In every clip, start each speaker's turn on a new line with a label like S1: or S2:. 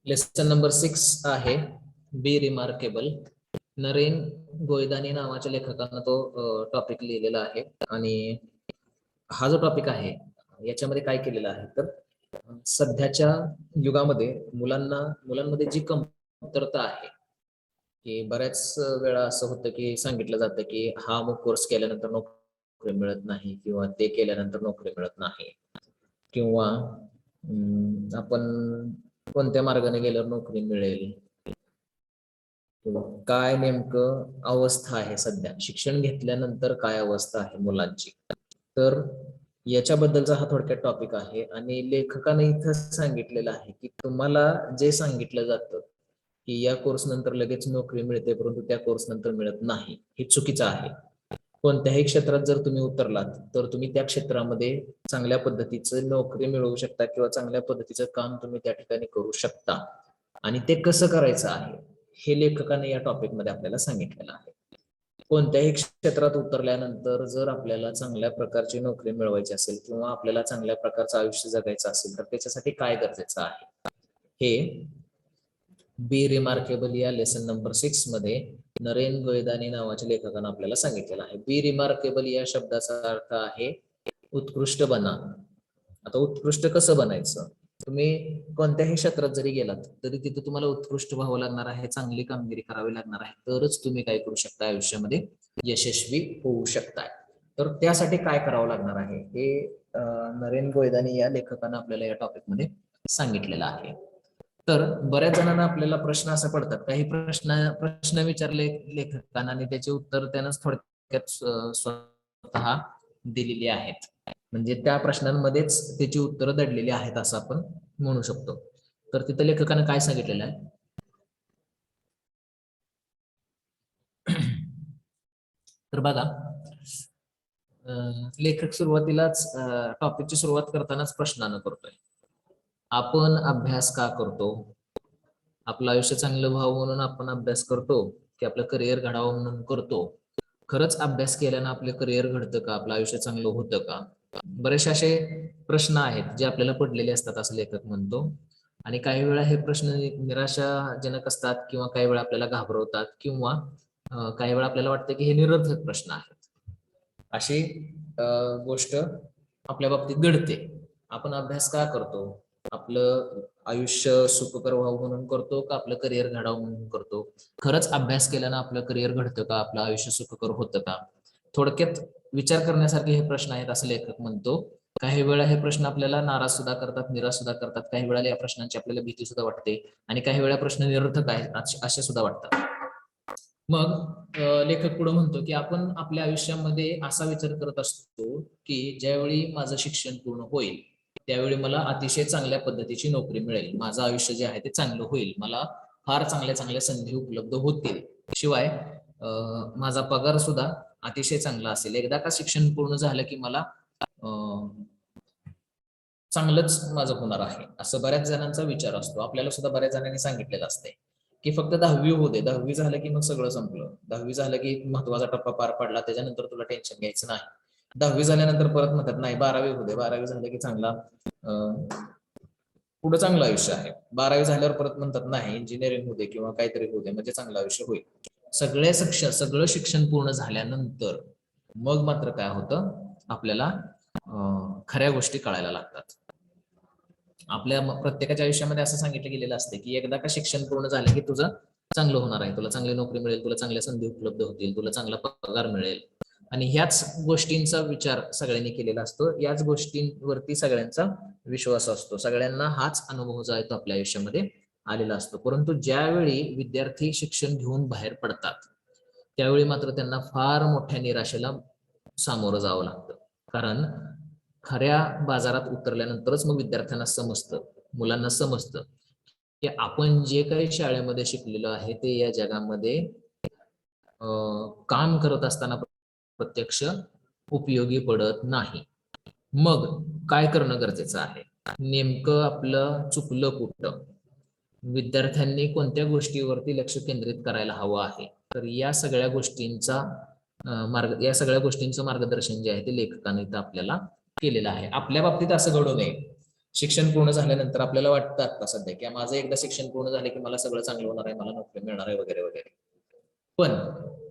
S1: Lesson number 6 आहे बी remarkable. Naren गोयदानी नावाच्या लेखकानं तो टॉपिक लिहिलेला आहे. आणि हा जो टॉपिक आहे याच्यामध्ये काय केलेलं आहे तर सध्याच्या युगामध्ये मुलांमध्ये जी कमतरता आहे की बऱ्याच वेळा असं होतं की सांगितलं जातं की हा अमुक कोर्स केल्यानंतर नोकरी मिळत नाही किंवा ते केल्यानंतर नोकरी मिळत नाही किंवा आपण कोणत्या मार्गाने गेल्यावर नोकरी मिळेल, काय नेमकं अवस्था आहे सध्या शिक्षण घेतल्यानंतर काय अवस्था आहे मुलांची. तर याच्याबद्दलचा हा थोडक्यात टॉपिक आहे. आणि लेखकाने इथं सांगितलेलं आहे की तुम्हाला जे सांगितलं जातं की या कोर्स नंतर लगेच नोकरी मिळते परंतु त्या कोर्स नंतर मिळत नाही, हे चुकीचं आहे. कोणत्याही क्षेत्रात जर तुम्ही उतरलात तर तुम्ही त्या क्षेत्रामध्ये चांगल्या पद्धतीचं नोकरी मिळवू शकता किंवा चांगल्या पद्धतीचं काम तुम्ही त्या ठिकाणी करू शकता. आणि ते कसं करायचं आहे हे लेखकाने या टॉपिक मध्ये आपल्याला सांगितलेलं आहे. कोणत्याही क्षेत्रात उतरल्यानंतर जर आपल्याला चांगल्या प्रकारची नोकरी मिळवायची असेल किंवा आपल्याला चांगल्या प्रकारचं आयुष्य जगायचं असेल तर त्याच्यासाठी काय गरजेचं आहे हे बी रिमार्केबल या लेसन नंबर 6 मध्ये नरेन गोयदानी नावाच्या लेखकानं आपल्याला सांगितलेलं आहे. बी रिमार्केबल या शब्दाचा अर्थ आहे उत्कृष्ट बना. आता उत्कृष्ट कसं बनायचं, तुम्ही कोणत्याही क्षेत्रात जरी गेलात तरी तिथे तुम्हाला उत्कृष्ट व्हावं लागणार आहे, चांगली कामगिरी करावी लागणार आहे, तरच तुम्ही काय करू शकता आयुष्यामध्ये यशस्वी होऊ शकताय. तर त्यासाठी काय करावं लागणार आहे हे नरेन गोयदानी या लेखकानं आपल्याला या टॉपिक मध्ये सांगितलेलं आहे. तर बऱ्याच जणांना आपल्याला प्रश्न असे पडतात, काही प्रश्न विचारले लेखकांना आणि त्याचे उत्तर त्यानंच थोडक्यात स्वतः दिलेली आहेत. म्हणजे त्या प्रश्नांमध्येच त्याची उत्तरं दडलेली आहेत असं आपण म्हणू शकतो. तर तिथं लेखकानं काय सांगितलेलं आहे तर बघा, लेखक सुरुवातीलाच टॉपिकची सुरुवात करतानाच प्रश्नानं करतोय, आपण अभ्यास का करतो? आपलं आयुष्य चांगलं व्हावं म्हणून आपण अभ्यास करतो की आपलं करिअर घडावं म्हणून करतो? खरंच अभ्यास केल्यानं आपलं करिअर घडतं का, आपलं आयुष्य चांगलं होतं का? बरेचसे असे प्रश्न आहेत जे आपल्याला पडलेले असतात असं लेखक म्हणतो. आणि काही वेळा हे प्रश्न निराशाजनक असतात किंवा काही वेळा आपल्याला घाबरवतात किंवा काही वेळा आपल्याला वाटतं की हे निरर्थक प्रश्न आहेत. अशी गोष्ट आपल्या बाबतीत घडते. आपण अभ्यास का करतो? आपलं आयुष्य सुखकर व्हावं म्हणून करतो का आपलं करिअर घडावं म्हणून करतो? खरंच अभ्यास केल्यानं आपलं करिअर घडतं का, आपलं आयुष्य सुखकर होतं का? थोडक्यात विचार करण्यासारखे हे प्रश्न आहेत असं लेखक म्हणतो. काही वेळा हे प्रश्न आपल्याला नाराज सुद्धा करतात, निराश सुद्धा करतात. काही वेळेला या प्रश्नांची आपल्याला भीती सुद्धा वाटते आणि काही वेळा प्रश्न निरर्थक आहेत असे सुद्धा वाटतात. मग लेखक पुढे म्हणतो की आपण आपल्या आयुष्यामध्ये असा विचार करत असतो की ज्यावेळी माझं शिक्षण पूर्ण होईल त्यावेळी मला अतिशय चांगल्या पद्धतीची नोकरी मिळेल, माझं आयुष्य जे आहे ते चांगलं होईल, मला फार चांगल्या चांगल्या संधी उपलब्ध होतील, शिवाय माझा पगार सुद्धा अतिशय चांगला असेल. एकदा का शिक्षण पूर्ण झालं की मला चांगलंच माझं होणार आहे असं बऱ्याच जणांचा विचार असतो. आपल्याला सुद्धा बऱ्याच जणांनी सांगितलेलं असते की फक्त 10वी होऊ दे, 10वी झालं की मग सगळं संपलं, 10वी झालं की महत्वाचा टप्पा पार पडला, त्याच्यानंतर तुला टेन्शन घ्यायचं नाही. 10वी झाल्यानंतर परत म्हणतात नाही 12वी होऊ दे, 12वी झालं की चांगला पुढे चांगलं आयुष्य आहे. 12वी झाल्यावर परत म्हणतात नाही इंजिनिअरिंग होऊ दे किंवा काहीतरी होऊ दे म्हणजे चांगलं आयुष्य होईल. सगळं शिक्षण पूर्ण झाल्यानंतर मग मात्र काय होतं, आपल्याला खऱ्या गोष्टी कळायला लागतात. आपल्या प्रत्येकाच्या आयुष्यामध्ये असं सांगितलं गेलेलं असते की एकदा का शिक्षण पूर्ण झालं की तुझं चांगलं होणार आहे, तुला चांगली नोकरी मिळेल, तुला चांगल्या संधी उपलब्ध होतील, तुला चांगला पगार मिळेल. आणि ह्याच गोष्टींचा विचार सगळ्यांनी केलेला असतो, याच गोष्टींवरती सगळ्यांचा विश्वास असतो, सगळ्यांना हाच अनुभव जो आहे तो आपल्या आयुष्यामध्ये आलेला असतो. परंतु ज्यावेळी विद्यार्थी शिक्षण घेऊन बाहेर पडतात त्यावेळी मात्र त्यांना फार मोठ्या निराशेला सामोरं जावं लागतं. कारण खऱ्या बाजारात उतरल्यानंतरच मग विद्यार्थ्यांना समजतं, मुलांना समजतं की आपण जे काही शाळेमध्ये शिकलेलो आहे ते या जगामध्ये काम करत असताना प्रत्यक्ष उपयोगी पडत नाही. मग काय करणं गरजेचं आहे, नेमकं आपलं चुकलं कुठं, विद्यार्थ्यांनी कोणत्या गोष्टीवरती लक्ष केंद्रित करायला हवं आहे. तर या सगळ्या गोष्टींचं मार्गदर्शन जे आहे ते लेखकाने इथं आपल्याला केलेलं आहे. आपल्या बाबतीत असं घडू नये शिक्षण पूर्ण झाल्यानंतर आपल्याला वाटतं आता सध्या की माझं एकदा शिक्षण पूर्ण झालं की मला सगळं चांगलं होणार आहे, मला नोकरी मिळणार आहे वगैरे वगैरे. पण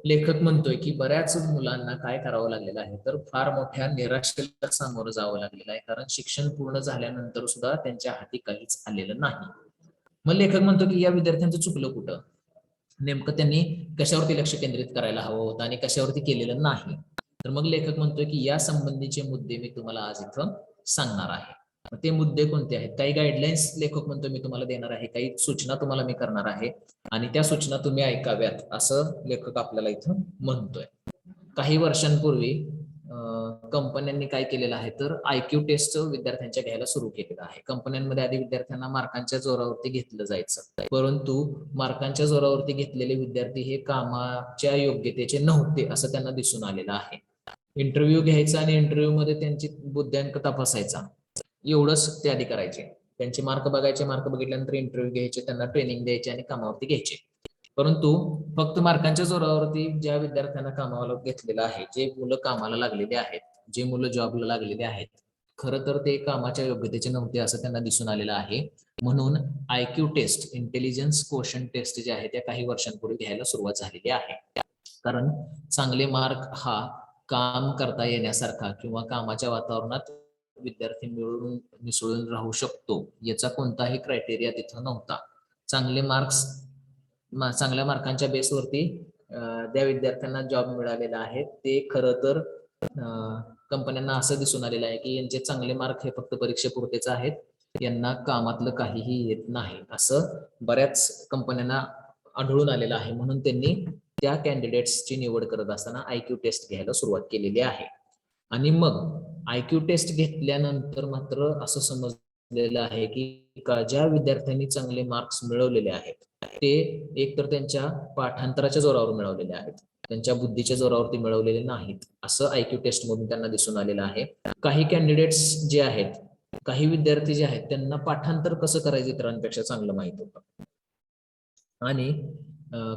S1: लेखक म्हणतोय की बऱ्याच मुलांना काय करावं लागलेलं आहे, तर फार मोठ्या निराशेला सामोरं जावं लागलेलं आहे, कारण शिक्षण पूर्ण झाल्यानंतर सुद्धा त्यांच्या हाती काहीच आलेलं नाही. मग लेखक म्हणतो की या विद्यार्थ्यांचं चुकलं कुठं, नेमकं त्यांनी कशावरती लक्ष केंद्रित करायला हवं होतं आणि कशावरती केलेलं नाही. तर मग लेखक म्हणतोय की या संबंधीचे मुद्दे मी तुम्हाला आज इथं सांगणार आहे. ते मुद्दे कोणते आहेत, काही गाईडलाईन्स लेखक म्हणतो मी तुम्हाला देणार आहे, काही सूचना तुम्हाला मी करणार आहे आणि त्या सूचना तुम्ही ऐकाव्यात असं लेखक आपल्याला इथं म्हणतोय. काही वर्षांपूर्वी कंपन्यांनी काय केलेलं आहे, तर IQ टेस्ट विद्यार्थ्यांच्या घ्यायला सुरू केलेलं आहे. कंपन्यांमध्ये आधी विद्यार्थ्यांना मार्कांच्या जोरावरती घेतलं जायचं, परंतु मार्कांच्या जोरावरती घेतलेले विद्यार्थी हे कामाच्या योग्यतेचे नव्हते असं त्यांना दिसून आलेलं आहे. इंटरव्ह्यू घ्यायचा आणि इंटरव्ह्यू मध्ये त्यांची बुद्ध्यांक तपासायचा, एवढंच ते आधी करायचे. त्यांचे मार्क बघायचे, मार्क बघितल्यानंतर इंटरव्ह्यू घ्यायचे, त्यांना ट्रेनिंग द्यायचे आणि कामावरती घ्यायचे. परंतु फक्त मार्कांच्या जोरावरती ज्या विद्यार्थ्यांना कामाला घेतलेलं आहे, जे मुलं कामाला लागलेले आहेत, जे मुलं जॉबला लागलेले आहेत, खरं तर ते कामाच्या योग्यतेचे नव्हते असं त्यांना दिसून आलेलं आहे. म्हणून IQ test, intelligence quotient test जे आहे त्या काही वर्षांपूर्वी घ्यायला सुरुवात झालेली आहे. कारण चांगले मार्क हा काम करता येण्यासारखा किंवा कामाच्या वातावरणात विद्यार्थी मिळून मिसळून राहू शकतो याचा कोणताही क्रायटेरिया तिथं नव्हता. चांगले मार्क्स, चांगल्या मार्कांच्या बेसवरती त्या विद्यार्थ्यांना जॉब मिळालेला आहे. ते खरं तर कंपन्यांना असं दिसून आलेलं आहे की यांचे चांगले मार्क हे फक्त परीक्षेपुरतेच आहेत, यांना कामातलं काहीही येत नाही असं बऱ्याच कंपन्यांना आढळून आलेलं आहे. म्हणून त्यांनी त्या कॅन्डिडेट्सची निवड करत असताना IQ टेस्ट घ्यायला सुरुवात केलेली आहे. आणि मग IQ टेस्ट घेतल्यानंतर मात्र असं समजलेलं आहे की ज्या विद्यार्थ्यांनी चांगले मार्क्स मिळवलेले आहेत ते एकतर त्यांच्या पाठांतराच्या जोरावर मिळवलेले आहेत, त्यांच्या बुद्धीच्या जोरावरती मिळवलेले नाहीत असं IQ टेस्ट मधून त्यांना दिसून आलेलं आहे. काही कॅन्डिडेट्स जे आहेत, काही विद्यार्थी जे आहेत त्यांना पाठांतर कसं करायचं इतरांपेक्षा चांगलं माहित होतं. आणि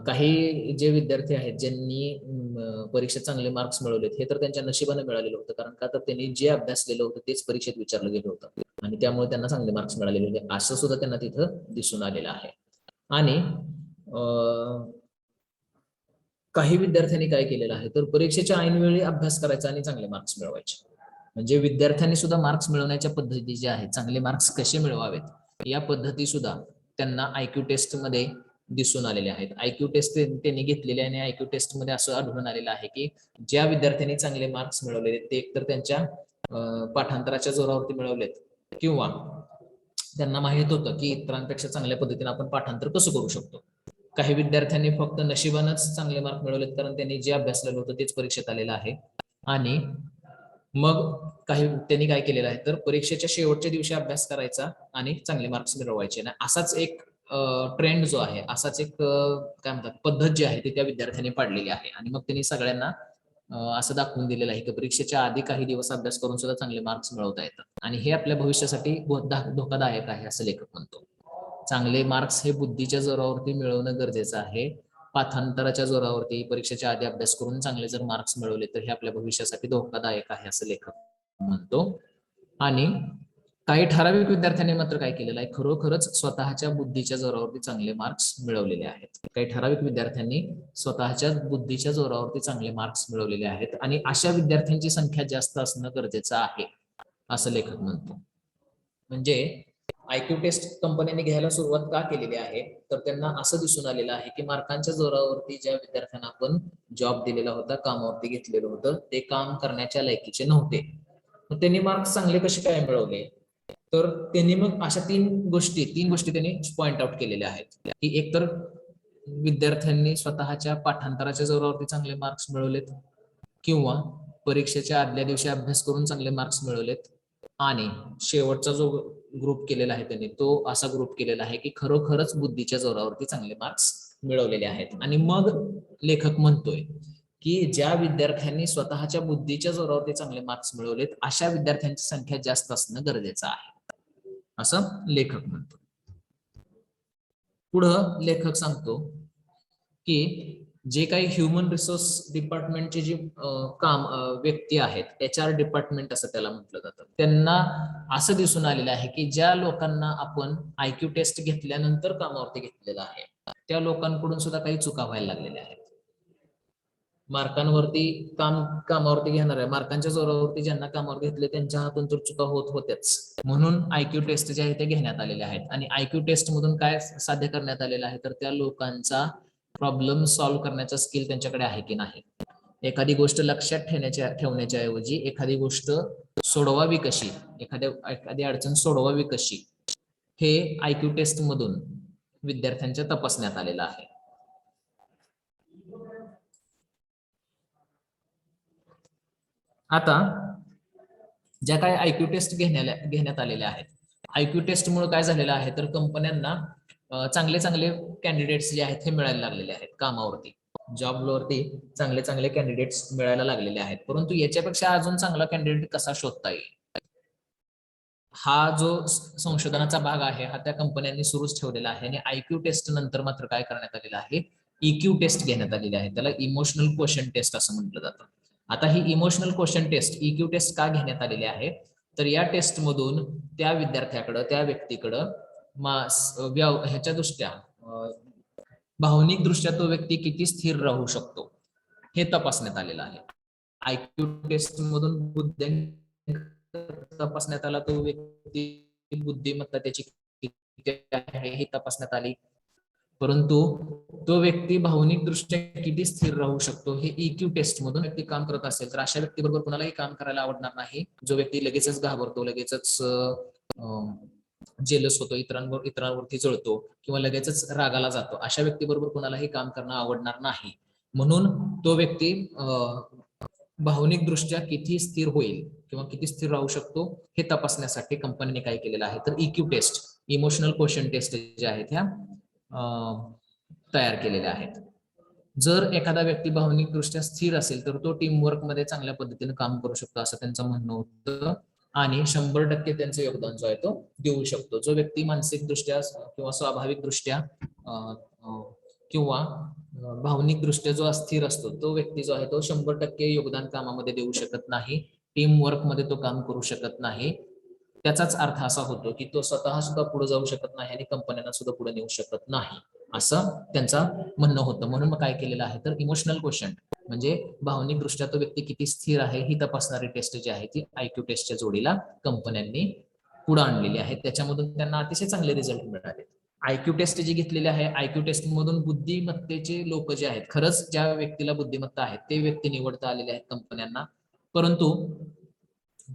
S1: काही जे विद्यार्थी आहेत ज्यांनी परीक्षेत चांगले मार्क्स मिळवलेत हे तर त्यांच्या नशिबाने मिळालेलं होतं, कारण का तर त्यांनी जे अभ्यास केलं होतं तेच परीक्षेत विचारलं गेलं होतं आणि त्यामुळे त्यांना चांगले मार्क्स मिळालेले होते असं सुद्धा त्यांना तिथं दिसून आलेलं आहे. आणि काही विद्यार्थ्यांनी काय केलेलं आहे, तर परीक्षेच्या ऐनवेळी अभ्यास करायचा आणि चांगले मार्क्स मिळवायचे. म्हणजे विद्यार्थ्यांनी सुद्धा मार्क्स मिळवण्याच्या पद्धती ज्या आहेत, चांगले मार्क्स कसे मिळवावेत या पद्धती सुद्धा त्यांना IQ टेस्ट मध्ये दिसून आलेले आहेत. IQ टेस्ट त्यांनी घेतलेले आणि IQ टेस्ट मध्ये असं आढळून आलेलं आहे की ज्या विद्यार्थ्यांनी चांगले मार्क्स मिळवलेले ते एकतर त्यांच्या पाठांतराच्या जोरावरती मिळवलेत किंवा त्यांना माहित होतं की इतरांपेक्षा चांगल्या पद्धतीने आपण पाठांतर कसं करू शकतो. काही विद्यार्थ्यांनी फक्त नशिबानच चांगले मार्क मिळवलेत, कारण त्यांनी जे अभ्यासलेलं होतं तेच परीक्षेत आलेलं आहे. आणि मग काही त्यांनी काय केलेलं आहे, तर परीक्षेच्या शेवटच्या दिवशी अभ्यास करायचा आणि चांगले मार्क्स मिळवायचे ना, असाच एक ट्रेंड जो आहे, असाच एक काय म्हणतात पद्धत जी आहे ती त्या विद्यार्थ्यांनी पाडलेली आहे. आणि मग त्यांनी सगळ्यांना असं दाखवून दिलेलं आहे की परीक्षेच्या आधी काही दिवस अभ्यास करून सुद्धा चांगले मार्क्स मिळवता येतात आणि हे आपल्या भविष्यासाठी धोकादायक आहे असं लेखक म्हणतो. चांगले मार्क्स हे बुद्धीच्या जोरावरती मिळवणं गरजेचं आहे. पाठांतराच्या जोरावरती परीक्षेच्या आधी अभ्यास करून चांगले जर मार्क्स मिळवले तर हे आपल्या भविष्यासाठी धोकादायक आहे असं लेखक म्हणतो. आणि काही ठराविक विद्यार्थ्यांनी मात्र काय केलेलं आहे, खरोखरच स्वतःच्या बुद्धीच्या जोरावरती चांगले मार्क्स मिळवलेले आहेत. काही ठराविक विद्यार्थ्यांनी स्वतःच्या बुद्धीच्या जोरावरती चांगले मार्क्स मिळवलेले आहेत आणि अशा विद्यार्थ्यांची संख्या जास्त असणं गरजेचं आहे असं लेखक म्हणतो. म्हणजे IQ टेस्ट कंपन्यांनी घ्यायला सुरुवात का केलेली आहे, तर त्यांना असं दिसून आलेलं आहे की मार्कांच्या जोरावरती ज्या विद्यार्थ्यांना आपण जॉब दिलेला होता, कामावरती घेतलेलं होतं, ते काम करण्याच्या लायकीचे नव्हते. मग त्यांनी मार्क्स चांगले कसे काय मिळवले, तर त्यांनी मग अशा तीन गोष्टी त्यांनी पॉइंट आउट केलेल्या आहेत की एकतर विद्यार्थ्यांनी स्वतःच्या पाठांतराच्या जोरावरती चांगले मार्क्स मिळवलेत किंवा परीक्षेच्या आदल्या दिवशी अभ्यास करून चांगले मार्क्स मिळवलेत आणि शेवटचा जो ग्रुप केलेला आहे त्यांनी तो असा ग्रुप केलेला आहे की खरोखरच बुद्धीच्या जोरावरती चांगले मार्क्स मिळवलेले आहेत. आणि मग लेखक म्हणतोय की ज्या विद्यार्थ्यांनी स्वतःच्या बुद्धीच्या जोरावरती चांगले मार्क्स मिळवलेत अशा विद्यार्थ्यांची संख्या जास्त असणं गरजेचं आहे असं लेखक म्हणतो. पुढं लेखक सांगतो की जे काही ह्युमन रिसोर्स डिपार्टमेंटचे जे व्यक्ती आहेत, HR डिपार्टमेंट असं त्याला म्हटलं जातं, त्यांना असं दिसून आलेलं आहे की ज्या लोकांना आपण IQ टेस्ट घेतल्यानंतर कामावरती घेतलेलं आहे, त्या लोकांकडून सुद्धा काही चुका व्हायला लागलेल्या आहेत. मार्कांवरती कामावरती घेणार आहे, मार्कांच्या जोरावरती ज्यांना कामावर घेतले त्यांच्या हातून तर चुका होत होत्याच. म्हणून IQ टेस्ट जे आहे ते घेण्यात आलेले आहेत. आणि IQ टेस्ट मधून काय साध्य करण्यात आलेलं आहे, तर त्या लोकांचा प्रॉब्लेम सॉल्व्ह करण्याचा स्किल त्यांच्याकडे आहे की नाही. एखादी गोष्ट लक्षात ठेवण्याच्या ऐवजी एखादी गोष्ट सोडवावी कशी, एखादी अडचण सोडवावी कशी, हे IQ टेस्ट मधून विद्यार्थ्यांच्या तपासण्यात आलेलं आहे. आता ज्या काही IQ टेस्ट घेण्यात आलेल्या आहेत, IQ टेस्टमुळे काय झालेलं आहे, तर कंपन्यांना चांगले कॅन्डिडेट्स जे आहेत हे मिळायला लागलेले आहेत. कामावरती जॉबवरती चांगले कॅन्डिडेट्स मिळायला लागलेले आहेत. परंतु याच्यापेक्षा अजून चांगला कॅन्डिडेट कसा शोधता येईल, हा जो संशोधनाचा भाग आहे हा त्या कंपन्यांनी सुरूच ठेवलेला आहे. आणि IQ टेस्ट नंतर मात्र काय करण्यात आलेलं आहे, EQ टेस्ट घेण्यात आलेली आहे. त्याला इमोशनल क्वेश्चन टेस्ट असं म्हटलं जातं. आता ही emotional question test, EQ test का घेण्यात आलेली आहे, तर या टेस्ट मधून त्या विद्यार्थ्याकडं, त्या व्यक्तीकडं ह्याच्या दृष्ट्या भावनिक दृष्ट्या तो व्यक्ती किती स्थिर राहू शकतो हे तपासण्यात आलेलं आहे. IQ टेस्ट मधून तपासण्यात आला, तो व्यक्ती बुद्धिमत्ता त्याची किती आहे हे तपासण्यात आली. परंतु तो व्यक्ती भावनिक दृष्ट्या किती स्थिर राहू शकतो हे EQ टेस्ट मधून व्यक्ती काम करत असेल तर अशा व्यक्तीबरोबर कुणालाही काम करायला आवडणार नाही. जो व्यक्ती लगेचच घाबरतो, लगेचच जेलस होतो, इतरांवरती जळतो किंवा लगेचच रागाला जातो, अशा व्यक्तीबरोबर कुणालाही काम करणं आवडणार नाही. म्हणून तो व्यक्ती भावनिक दृष्ट्या किती स्थिर होईल किंवा किती स्थिर राहू शकतो हे तपासण्यासाठी कंपनीने काय केलेलं आहे, तर EQ test, emotional question test जे आहेत ह्या तयार केलेल्या आहेत. जर एखादा व्यक्ती भावनिक दृष्ट्या स्थिर असेल तर तो टीम वर्क मध्ये चांगल्या पद्धतीने काम करू शकतो असं त्यांचं म्हणणं होतं. आणि 100% त्यांचं योगदान जो आहे तो देऊ शकतो. जो व्यक्ती मानसिक दृष्ट्या किंवा स्वाभाविक दृष्ट्या किंवा भावनिक दृष्ट्या जो अस्थिर असतो तो व्यक्ती जो आहे तो 100% योगदान कामामध्ये देऊ शकत नाही, टीम वर्क मध्ये तो काम करू शकत नाही. त्याचाच अर्थ असा होतो की तो स्वतः सुद्धा पुढे जाऊ शकत नाही आणि कंपन्यांना सुद्धा पुढे नेऊ शकत नाही, असं त्यांचं म्हणणं होतं. म्हणून मग काय केलेलं आहे, तर इमोशनल क्वेश्चन म्हणजे भावनिक दृष्ट्या तो व्यक्ती किती स्थिर आहे ही तपासणारी टेस्ट जी आहे ती IQ टेस्टच्या जोडीला कंपन्यांनी पुढे आणलेली आहे. त्याच्यामधून त्यांना अतिशय चांगले रिझल्ट मिळाले. IQ टेस्ट जी घेतलेली आहे, IQ टेस्ट मधून बुद्धिमत्तेचे लोक जे आहेत, खरंच ज्या व्यक्तीला बुद्धिमत्ता आहे ते व्यक्ती निवडता आलेले आहेत कंपन्यांना. परंतु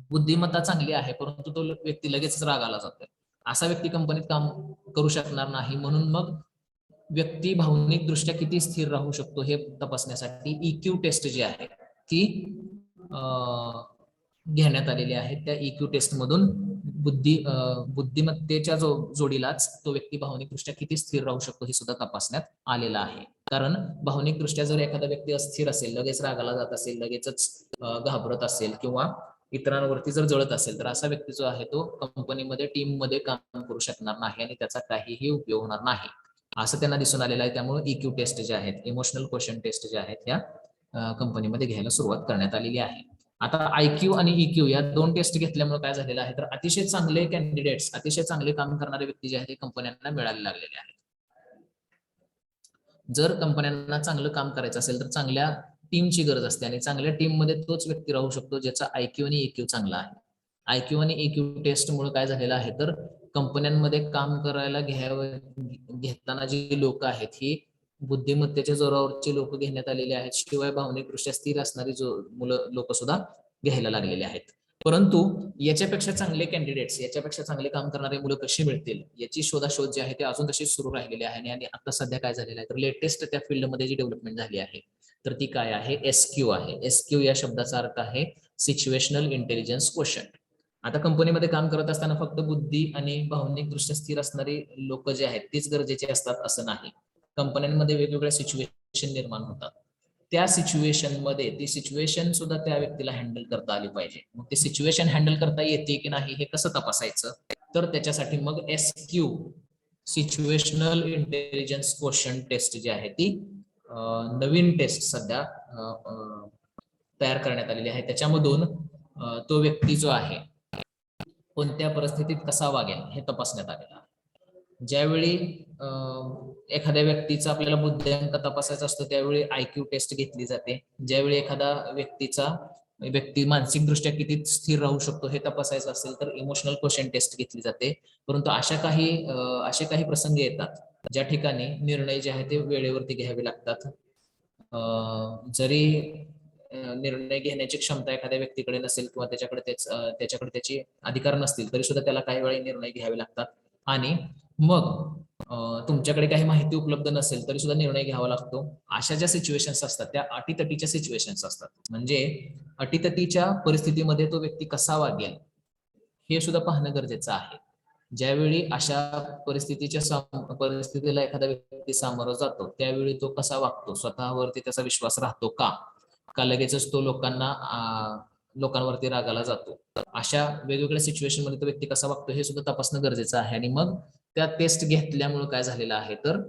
S1: बुद्धिमत्ता चांगली आहे परंतु तो व्यक्ती लगेचच रागाला जातोय, असा व्यक्ती कंपनीत काम करू शकणार नाही. म्हणून मग व्यक्ती भावनिक दृष्ट्या किती स्थिर राहू शकतो हे तपासण्यासाठी EQ टेस्ट जी आहे ती घेण्यात आलेली आहे. त्या EQ टेस्ट मधून बुद्धिमत्तेच्या जोडीलाच तो व्यक्ती भावनिक दृष्ट्या किती स्थिर राहू शकतो हे सुद्धा तपासण्यात आलेलं आहे. कारण भावनिक दृष्ट्या जर एखादा व्यक्ती अस्थिर असेल, लगेच रागाला जात असेल, लगेचच घाबरत असेल किंवा इतरांवरती जर जळत असेल तर असा व्यक्ती जो आहे तो कंपनीमध्ये, टीम मध्ये काम करू शकणार नाही आणि त्याचा काहीही उपयोग होणार नाही असं त्यांना दिसून आलेलं आहे. त्यामुळे EQ टेस्ट जे आहेत, इमोशनल क्वेश्चन टेस्ट जे आहेत या कंपनीमध्ये घ्यायला सुरुवात करण्यात आलेली आहे. आता IQ आणि EQ या दोन टेस्ट घेतल्यामुळे काय झालेलं आहे, तर अतिशय चांगले कॅन्डिडेट्स, अतिशय चांगले काम करणारे व्यक्ती जे आहेत ते कंपन्यांना मिळायला लागलेले आहेत. जर कंपन्यांना चांगलं काम करायचं असेल तर चांगल्या टीमची गरज असते आणि चांगल्या टीम मध्ये तोच व्यक्ती राहू शकतो ज्याचा IQ आणि EQ चांगला आहे. IQ आणि EQ टेस्टमुळे काय झालेलं आहे, तर कंपन्यांमध्ये काम करायला घेताना जी लोक आहेत ही बुद्धिमत्तेच्या जोरावरची लोक घेण्यात आलेली आहेत. शिवाय भावनिकदृष्ट्या स्थिर असणारी लोक सुद्धा घ्यायला लागलेले आहेत. परंतु याच्यापेक्षा चांगले कॅन्डिडेट्स, याच्यापेक्षा चांगले काम करणारे मुलं कशी मिळतील याची शोधाशोध जी आहे ती अजून तशी सुरू राहिलेली आहे. आणि आता सध्या काय झालेलं आहे, तर लेटेस्ट त्या फील्डमध्ये जी डेव्हलपमेंट झाली आहे तर ती काय आहे, SQ आहे. SQ या शब्दाचा अर्थ आहे सिच्युएशनल इंटेलिजन्स क्वोशंट. आता कंपनीमध्ये काम करत असताना फक्त बुद्धी आणि भावनिक दृष्ट्या स्थिर असणारी लोक जे आहेत तीच गरजेचे असतात असं नाही. कंपन्यांमध्ये वेगवेगळ्या सिच्युएशन निर्माण होतात. त्या सिच्युएशन मध्ये ती सिच्युएशन सुद्धा त्या व्यक्तीला हँडल करता आली पाहिजे. मग ती सिच्युएशन हँडल करता येते की नाही हे कसं तपासायचं, तर त्याच्यासाठी मग SQ, situational intelligence quotient test जी आहे ती नवीन टेस्ट सध्या तयार करण्यात आलेली आहे. त्याच्यामधून तो व्यक्ती जो आहे कोणत्या परिस्थितीत कसा वागेल हे तपासण्यात आलेलं आहे. ज्यावेळी एखाद्या व्यक्तीचा आपल्याला बुद्ध्यांक तपासायचा असतो त्यावेळी आयक्यू टेस्ट घेतली जाते. ज्यावेळी एखादा व्यक्ती मानसिकदृष्ट्या किती स्थिर राहू शकतो हे तपासायचं असेल तर इमोशनल क्वोशंट टेस्ट घेतली जाते. परंतु असे काही प्रसंग येतात ज्या ठिकाणी निर्णय जे आहे ते वेळेवरती घ्यावे लागतात. जरी निर्णय घेण्याची क्षमता एखाद्या व्यक्तीकडे नसेल किंवा त्याच्याकडे त्याचे अधिकार नसतील तरी सुद्धा त्याला काही वेळा निर्णय घ्यावे लागतात. आणि मग तुमच्याकडे काही माहिती उपलब्ध नसेल तरी सुद्धा निर्णय घ्यावा लागतो. अशा ज्या सिच्युएशन्स असतात त्या अटीतटीच्या सिच्युएशन्स असतात. म्हणजे अटीतटीच्या परिस्थितीमध्ये तो व्यक्ती कसा वागेल हे सुद्धा पाहणं गरजेचं आहे. ज्यावेळी अशा परिस्थितीला एखादा व्यक्ती सामोरं जातो त्यावेळी तो कसा वागतो, स्वतःवरती त्याचा विश्वास राहतो का लगेचच तो लोकांवरती रागाला जातो. अशा वेगवेगळ्या सिच्युएशन मध्ये तो व्यक्ती कसा वागतो हे सुद्धा तपासणं गरजेचं आहे. आणि मग त्या टेस्ट घेतल्यामुळे काय झालेलं आहे तर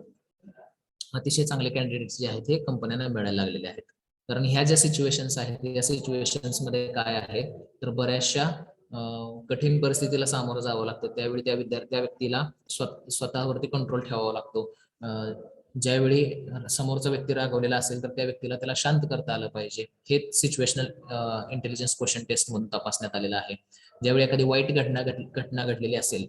S1: अतिशय चांगले कॅन्डिडेट्स जे आहेत हे कंपन्यांना मिळायला लागलेले आहेत. कारण ह्या ज्या सिच्युएशन्स आहेत या सिच्युएशन्स मध्ये काय आहे तर बऱ्याचशा कठीण परिस्थितीला सामोरं जावं लागतं. त्यावेळी त्या व्यक्तीला स्वतःवरती कंट्रोल ठेवावा लागतो. ज्यावेळी समोरचा व्यक्ती रागवलेला असेल तर त्या व्यक्तीला त्याला शांत करता आलं पाहिजे. हे सिच्युएशनल इंटेलिजन्स क्वोशंट टेस्ट म्हणून तपासण्यात आलेलं आहे. ज्यावेळी एखादी वाईट घटना घडलेली असेल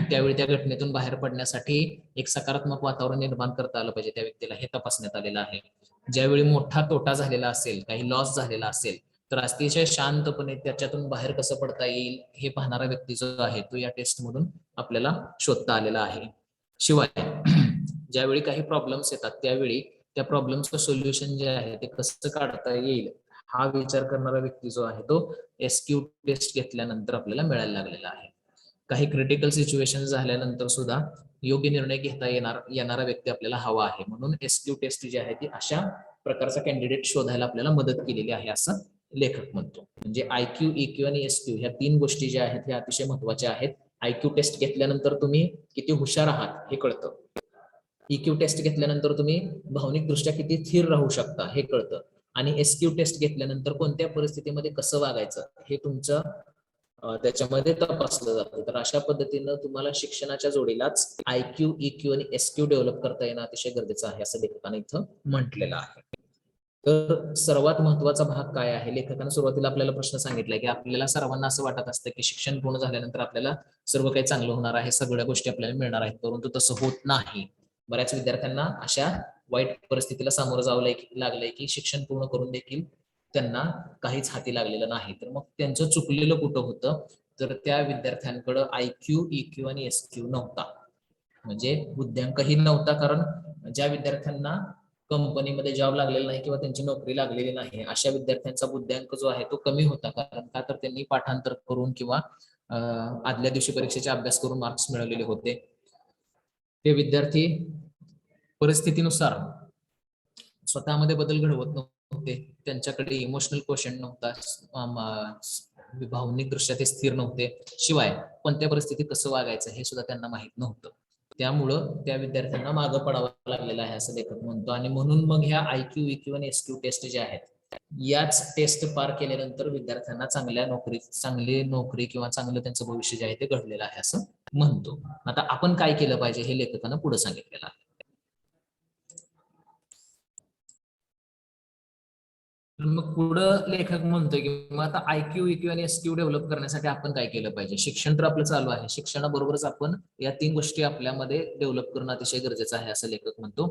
S1: त्यावेळी त्या घटनेतून बाहेर पडण्यासाठी एक सकारात्मक वातावरण निर्माण करता आलं पाहिजे त्या व्यक्तीला, हे तपासण्यात आलेलं आहे. ज्यावेळी मोठा तोटा झालेला असेल, काही लॉस झालेला असेल तर अतिशय शांतपणे त्याच्यातून बाहेर कसं पडता येईल हे पाहणारा व्यक्ती जो आहे तो या टेस्ट मधून आपल्याला शोधता आलेला आहे. शिवाय ज्यावेळी काही प्रॉब्लेम्स येतात त्यावेळी त्या प्रॉब्लेमचं सोल्युशन जे आहे ते कसं काढता येईल हा विचार करणारा व्यक्ती जो आहे तो एसक्यू टेस्ट घेतल्यानंतर आपल्याला मिळायला लागलेला आहे. काही क्रिटिकल सिच्युएशन झाल्यानंतर सुद्धा योग्य निर्णय घेता येणारा व्यक्ती आपल्याला हवा आहे. म्हणून एसक्यू टेस्ट जी आहे ती अशा प्रकारचा कॅन्डिडेट शोधायला आपल्याला मदत केलेली आहे असं लेखक म्हणतो. म्हणजे आयक्यू, इक्यू आणि एसक्यू ह्या 3 गोष्टी ज्या आहेत ह्या अतिशय महत्वाच्या आहेत. आयक्यू टेस्ट घेतल्यानंतर तुम्ही किती हुशार आहात हे कळतं. इक्यू टेस्ट घेतल्यानंतर तुम्ही भावनिकदृष्ट्या किती स्थिर राहू शकता हे कळतं. आणि एसक्यू टेस्ट घेतल्यानंतर कोणत्या परिस्थितीमध्ये कसं वागायचं हे तुमचं त्याच्यामध्ये तपासलं जातं. तर अशा पद्धतीनं तुम्हाला शिक्षणाच्या जोडीलाच आयक्यू, इक्यू आणि एसक्यू डेव्हलप करता येणं अतिशय गरजेचं आहे असं लेखकाने इथं म्हटलेलं आहे. तर सर्वात महत्वाचा भाग काय आहे, लेखकाने सुरुवातीला आपल्याला प्रश्न सांगितलाय की आपल्याला सर्वांना असं वाटत असतं की शिक्षण पूर्ण झाल्यानंतर आपल्याला सर्व काही चांगलं होणार आहे, सगळ्या गोष्टी आपल्याला मिळणार आहेत, परंतु तसं होत नाही. बऱ्याच विद्यार्थ्यांना अशा वाईट परिस्थितीला सामोरं जावं लागलंय की शिक्षण पूर्ण करून देखील त्यांना काहीच हाती लागलेलं नाही. तर मग त्यांचं चुकलेलं कुठं होतं तर त्या विद्यार्थ्यांकडे आयक्यू, इक्यू आणि एसक्यू नव्हता. म्हणजे बुद्ध्यांकही नव्हता. कारण ज्या विद्यार्थ्यांना कंपनीमध्ये जॉब लागलेला नाही किंवा त्यांची नोकरी लागलेली नाही अशा विद्यार्थ्यांचा बुद्ध्यांक जो आहे तो कमी होता. कारण का तर त्यांनी पाठांतर करून किंवा आदल्या दिवशी परीक्षेचा अभ्यास करून मार्क्स मिळवलेले होते. ते विद्यार्थी परिस्थितीनुसार स्वतःमध्ये बदल घडवत नव्हते. त्यांच्याकडे इमोशनल क्वोशंट नव्हता, भावनिक दृष्ट्या ते स्थिर नव्हते. शिवाय कोणत्या परिस्थितीत कसं वागायचं हे सुद्धा त्यांना माहित नव्हतं. त्यामुळं त्या विद्यार्थ्यांना मागं पडावं लागलेलं आहे असं लेखक म्हणतो. आणि म्हणून मग ह्या आयक्यू, इक्यू आणि एसक्यू टेस्ट ज्या आहेत याच टेस्ट पार केल्यानंतर विद्यार्थ्यांना चांगली नोकरी किंवा चांगलं त्यांचं भविष्य जे आहे ते घडलेलं आहे असं म्हणतो. आता आपण काय केलं पाहिजे हे लेखकानं पुढे सांगितलेलं आहे. मग पुढं लेखक म्हणतोय की मग आता आयक्यू, इक्यू आणि एसक्यू डेव्हलप करण्यासाठी आपण काय केलं पाहिजे. शिक्षण तर आपलं चालू आहे, शिक्षणाबरोबरच आपण या 3 गोष्टी आपल्यामध्ये डेव्हलप करणं अतिशय गरजेचं आहे असं लेखक म्हणतो.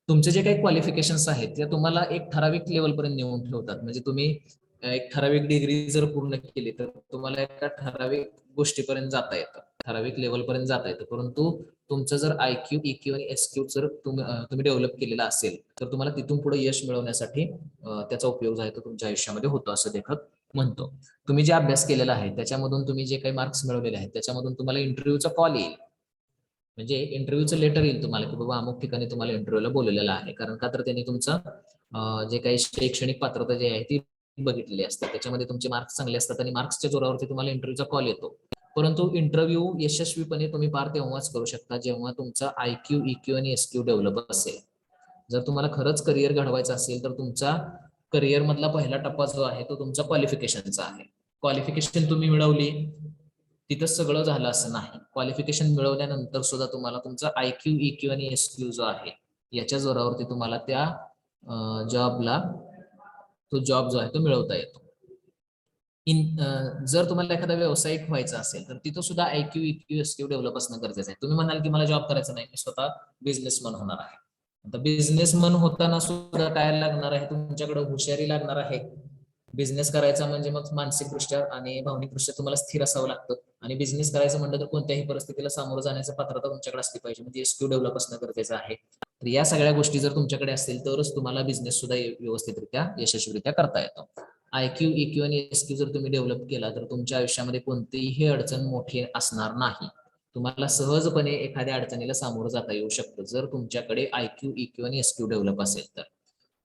S1: तुमचे जे काही क्वालिफिकेशन्स आहेत ते तुम्हाला एक ठराविक लेवलपर्यंत नेऊन ठेवतात. म्हणजे तुम्ही एक ठराविक डिग्री जर पूर्ण केली तर तुम्हाला एका ठराविक गोष्टीपर्यंत जाता येतं, ठराविक लेवलपर्यंत जाता येतं. परंतु तुमचं जर आयक्यू, इक्यू आणि एसक्यू जर तुम्ही डेव्हलप केलेला असेल तर तुम्हाला तिथून पुढे यश मिळवण्यासाठी त्याचा उपयोग आहे तो तुमच्या आयुष्यामध्ये होतो असं लेखक म्हणतो. तुम्ही जे अभ्यास केलेला आहे त्याच्यामधून तुम्ही जे काही मार्क्स मिळवलेले आहेत त्याच्यामधून तुम्हाला इंटरव्ह्यूचा कॉल येईल. म्हणजे इंटरव्ह्यूचं लेटर येईल तुम्हाला की बाबा अमुक ठिकाणी तुम्हाला इंटरव्ह्यूला बोलवलेलं आहे. कारण का तर त्यांनी तुमचं जे काही शैक्षणिक पात्रता जी आहे ती बघितलेली असते, त्याच्यामध्ये तुमचे मार्क्स चांगले असतात आणि मार्क्सच्या जोरावरती तुम्हाला इंटरव्ह्यूचा कॉल येतो. परंतु इंटरव्ह्यू यशस्वीपणे तुम्ही पार तेव्हाच करू शकता जेव्हा तुमचा आयक्यू, इक्यू आणि एसक्यू डेव्हलप असेल. जर तुम्हाला खरंच करिअर घडवायचं असेल तर तुमचा करिअर मधला पहिला टप्पा जो आहे तो तुमचा क्वालिफिकेशनचा आहे. क्वालिफिकेशन तुम्ही मिळवली तिथं सगळं झालं असं नाही. क्वालिफिकेशन मिळवल्यानंतर सुद्धा तुम्हाला तुमचा IQ, EQ आणि SQ जो आहे याच्या जोरावरती तुम्हाला त्या जॉबला तो जॉब जो आहे तो मिळवता येतो. जर तुम्हाला एखादा व्यावसायिक व्हायचा असेल तर तिथं सुद्धा IQ, EQ, SQ डेव्हलप असणं गरजेचं आहे. तुम्ही म्हणाल की मला जॉब करायचा नाही, मी स्वतः बिझनेसमन होणार आहे. आता बिझनेसमन होताना सुद्धा काय लागणार आहे, तुमच्याकडे हुशारी लागणार आहे. बिझनेस करायचा म्हणजे मग मानसिकदृष्ट्या आणि भावनिकदृष्ट्या तुम्हाला स्थिर असावं लागतं. आणि बिझनेस करायचं म्हणलं तर कोणत्याही परिस्थितीला सामोरं जाण्याची पात्रता तुमच्याकडे असली पाहिजे, म्हणजे SQ डेव्हलप असणं गरजेचं आहे. तर या सगळ्या गोष्टी जर तुमच्याकडे असतील तरच तुम्हाला बिझनेस सुद्धा व्यवस्थितरित्या यशस्वीरित्या करता येतो. IQ, EQ आणि SQ जर तुम्ही डेव्हलप केला तर तुमच्या आयुष्यामध्ये कोणतीही अडचण मोठी असणार नाही. तुम्हाला सहजपणे एखाद्या अडचणीला सामोरं जाता येऊ शकतं जर तुमच्याकडे IQ, EQ आणि SQ डेव्हलप असेल तर.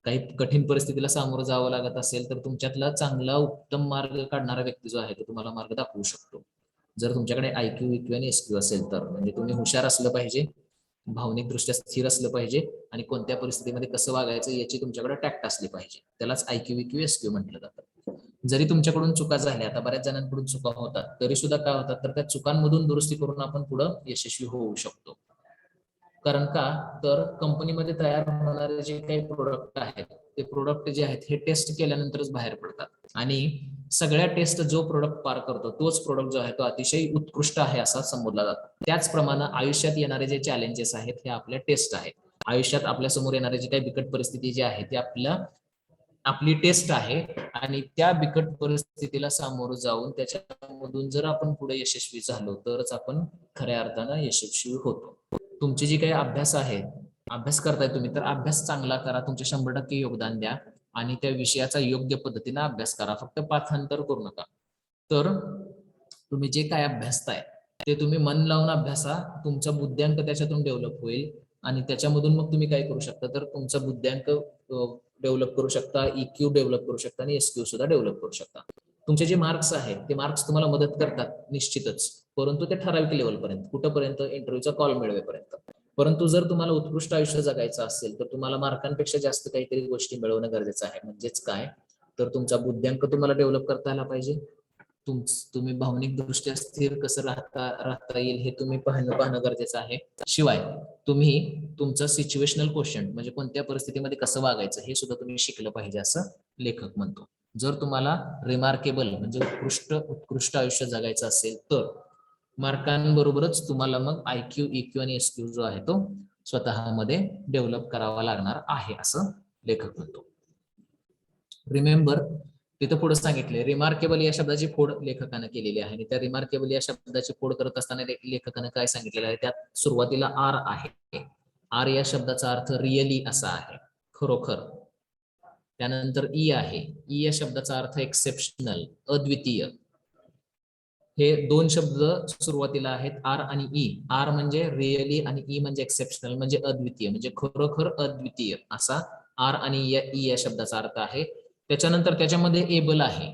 S1: काही कठीण परिस्थितीला सामोरं जावं लागत असेल तर तुमच्यातला चांगला उत्तम मार्ग काढणारा व्यक्ती जो आहे तो तुम्हाला मार्ग दाखवू शकतो. जर तुमच्याकडे IQ, EQ आणि SQ असेल तर. म्हणजे तुम्ही हुशार असलं पाहिजे, भावनिकदृष्ट्या स्थिर असलं पाहिजे आणि कोणत्या परिस्थितीमध्ये कसं वागायचं याची तुमच्याकडे टॅक्ट असली पाहिजे. त्यालाच IQ, EQ, SQ म्हटलं जातं. जरी तुमच्याकडून चुका झाल्या, आता बऱ्याच जणांकडून चुका होतात, तरी सुद्धा काय होतात तर त्या चुकांमधून दुरुस्ती करून आपण पुढे यशस्वी होऊ शकतो. कारण का तर कंपनीमध्ये तयार होणारे जे काही प्रोडक्ट आहेत ते प्रोडक्ट जे आहेत हे टेस्ट केल्यानंतरच बाहेर पडतात. आणि सगळ्या टेस्ट जो प्रोडक्ट पार करतो तोच प्रोडक्ट जो आहे तो अतिशय उत्कृष्ट आहे असा संबोधला जातो. त्याचप्रमाणे आयुष्यात येणारे जे चॅलेंजेस आहेत हे आपल्या टेस्ट आहेत. आयुष्यात आपल्या समोर येणारे जे काही बिकट परिस्थिती जी आहे ती आपली टेस्ट आहे. आणि त्या बिकट परिस्थितीला सामोरं जाऊन त्याच्यामधून जर आपण पुढे यशस्वी झालो तरच आपण खऱ्या अर्थानं यशस्वी होतो. तुमचे जे काही अभ्यास आहे, अभ्यास करताय तुम्ही तर अभ्यास चांगला करा, तुमचे 100% योगदान द्या आणि त्या विषयाचा योग्य पद्धतीने अभ्यास करा, फक्त पाठांतर करू नका. तर तुम्ही जे काय अभ्यासताय ते तुम्ही मन लावून अभ्यासा, तुमचा बुद्ध्यांक त्याच्यातून डेव्हलप होईल आणि त्याच्यामधून मग तुम्ही काय करू शकता तर तुमचा बुद्ध्यांक डेव्हलप करू शकता, EQ डेव्हलप करू शकता आणि SQ सुद्धा डेव्हलप करू शकता. तुमचे जे मार्क्स आहेत ते मार्क्स तुम्हाला मदत करतात निश्चितच, परंतु ते ठराविक लेवलपर्यंत, कुठंपर्यंत इंटरव्ह्यूचा कॉल मिळवेपर्यंत. परंतु जर तुम्हाला उत्कृष्ट आयुष्य जगायचं असेल तर तुम्हाला मार्कांपेक्षा जास्त काहीतरी गोष्टी मिळवणं गरजेचं आहे. म्हणजेच काय तर तुमचा बुद्ध्यांक तुम्हाला डेव्हलप करता आला पाहिजे, तुम्ही भावनिकदृष्ट्या स्थिर कसं राहता येईल हे तुम्ही पाहणं गरजेचं आहे. शिवाय तुम्ही तुमचं सिच्युएशनल क्वेश्चन म्हणजे कोणत्या परिस्थितीमध्ये कसं वागायचं हे सुद्धा तुम्ही शिकलं पाहिजे असं लेखक म्हणतो. जर तुम्हाला रिमार्केबल म्हणजे उत्कृष्ट आयुष्य जगायचं असेल तर मार्कांबरोबरच तुम्हाला मग IQ, EQ आणि SQ जो आहे तो स्वतःमध्ये डेव्हलप करावा लागणार आहे असं लेखक म्हणतो. रिमेंबर तिथं पुढे सांगितले रिमार्केबल या शब्दाची फोड लेखकानं केलेली आहे आणि त्या रिमार्केबल या शब्दाची फोड करत असताना लेखकानं काय सांगितलेलं आहे, त्यात सुरुवातीला R आहे. R या शब्दाचा अर्थ रिअली असा आहे, खरोखर. त्यानंतर E आहे. E या शब्दाचा अर्थ एक्सेप्शनल, अद्वितीय. हे दोन शब्द सुरुवातीला आहेत, आर आणि ई. आर म्हणजे रिअली आणि ई म्हणजे एक्सेप्शनल म्हणजे अद्वितीय, म्हणजे खरोखर अद्वितीय असा आर आणि ई या शब्दाचा अर्थ आहे. त्याच्यानंतर त्याच्यामध्ये एबल आहे.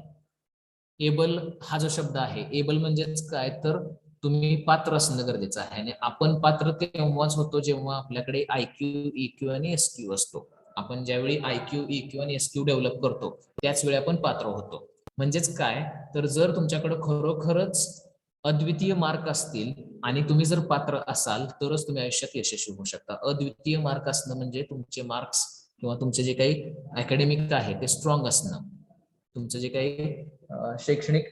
S1: एबल हा जो शब्द आहे, एबल म्हणजेच काय तर तुम्ही पात्र असणं गरजेचं आहे आणि आपण पात्र तेव्हाच होतो जेव्हा आपल्याकडे IQ, EQ आणि SQ असतो. आपण ज्यावेळी IQ, EQ आणि SQ डेव्हलप करतो त्याच वेळी आपण पात्र होतो. म्हणजेच काय तर जर तुमच्याकडे खरोखरच अद्वितीय मार्क असतील आणि तुम्ही जर पात्र असाल तरच तुम्ही आयुष्यात यशस्वी होऊ शकता. अद्वितीय मार्क असणं म्हणजे तुमचे मार्क्स किंवा तुमचे जे काही अकॅडमिक आहे ते स्ट्रॉंग असणं, तुमचं जे काही शैक्षणिक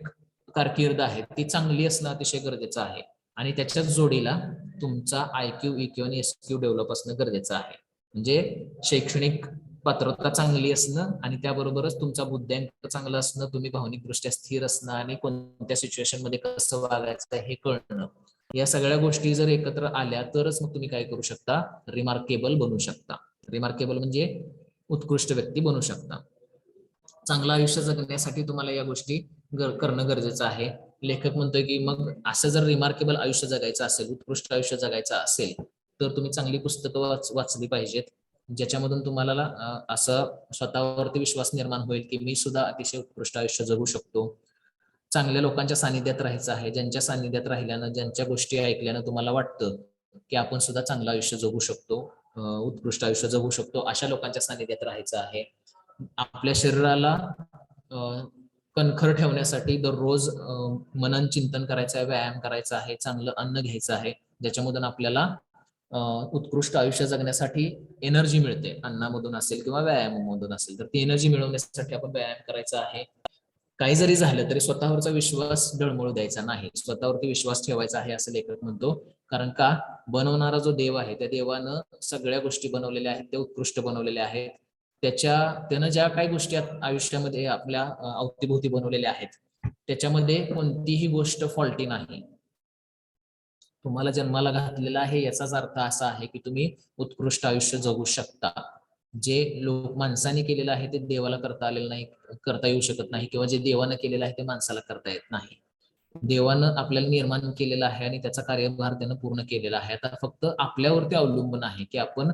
S1: कारकीर्द आहे ती चांगली असणं अतिशय गरजेचं आहे आणि त्याच्याच जोडीला तुमचा IQ, EQ आणि SQ डेव्हलप असणं गरजेचं आहे. म्हणजे शैक्षणिक पात्रता चांगली असणं आणि त्याबरोबरच तुमचा बुद्ध्यांक चांगला असणं, तुम्ही भावनिकदृष्ट्या स्थिर असणं आणि कोणत्या सिच्युएशन मध्ये कसं वागायचं हे कळणं, या सगळ्या गोष्टी जर एकत्र आल्या तरच मग तुम्ही काय करू शकता, रिमार्केबल बनू शकता. रिमार्केबल म्हणजे उत्कृष्ट व्यक्ती बनू शकता. चांगलं आयुष्य जगण्यासाठी तुम्हाला या गोष्टी करणं गरजेचं आहे. लेखक म्हणतोय की मग असं जर रिमार्केबल आयुष्य जगायचं असेल, उत्कृष्ट आयुष्य जगायचं असेल तर तुम्ही चांगली पुस्तकं वाचली पाहिजेत, ज्याच्यामधून तुम्हाला असं स्वतःवरती विश्वास निर्माण होईल की मी सुद्धा अतिशय उत्कृष्ट आयुष्य जगू शकतो. चांगल्या लोकांच्या सानिध्यात राहायचं आहे, ज्यांच्या सानिध्यात राहिल्यानं, ज्यांच्या गोष्टी ऐकल्यानं तुम्हाला वाटतं की आपण सुद्धा चांगलं आयुष्य जगू शकतो उत्कृष्ट आयुष्य जगू शकतो अशा लोकांच्या सानिध्यात राहायचं आहे. आपल्या शरीराला कणखर ठेवण्यासाठी दररोज मनन चिंतन करायचं आहे, व्यायाम करायचा आहे, चांगलं अन्न घ्यायचं आहे, ज्याच्यामधून आपल्याला उत्कृष्ट आयुष्य जगण्यासाठी एनर्जी मिळते. अन्नामधून असेल किंवा व्यायामामधून असेल, तर ती एनर्जी मिळवण्यासाठी आपण व्यायाम करायचा आहे. काही जरी झालं तरी स्वतःवरचा विश्वास डळमळू द्यायचा नाही, स्वतःवरती विश्वास ठेवायचा आहे असं लेखक म्हणतो. कारण का, बनवणारा जो देव आहे त्या देवानं सगळ्या गोष्टी बनवलेल्या आहेत, त्या उत्कृष्ट बनवलेल्या आहेत. त्यानं ज्या काही गोष्टी आयुष्यामध्ये आपल्या अवतीभोवती बनवलेल्या आहेत त्याच्यामध्ये कोणतीही गोष्ट फॉल्टी नाही. तुम्हाला जन्माला घातलेला आहे याचाच अर्थ असा आहे की तुम्ही उत्कृष्ट आयुष्य जगू शकता. जे लोक माणसाने केलेलं आहे ते देवाला करता आलेलं नाही, करता येऊ शकत नाही, किंवा जे देवानं केलेलं आहे ते माणसाला करता येत नाही. देवानं आपल्याला निर्माण केलेलं आहे आणि त्याचा कार्यभार त्यानं पूर्ण केलेला आहे. आता फक्त आपल्यावरती अवलंबून आहे की आपण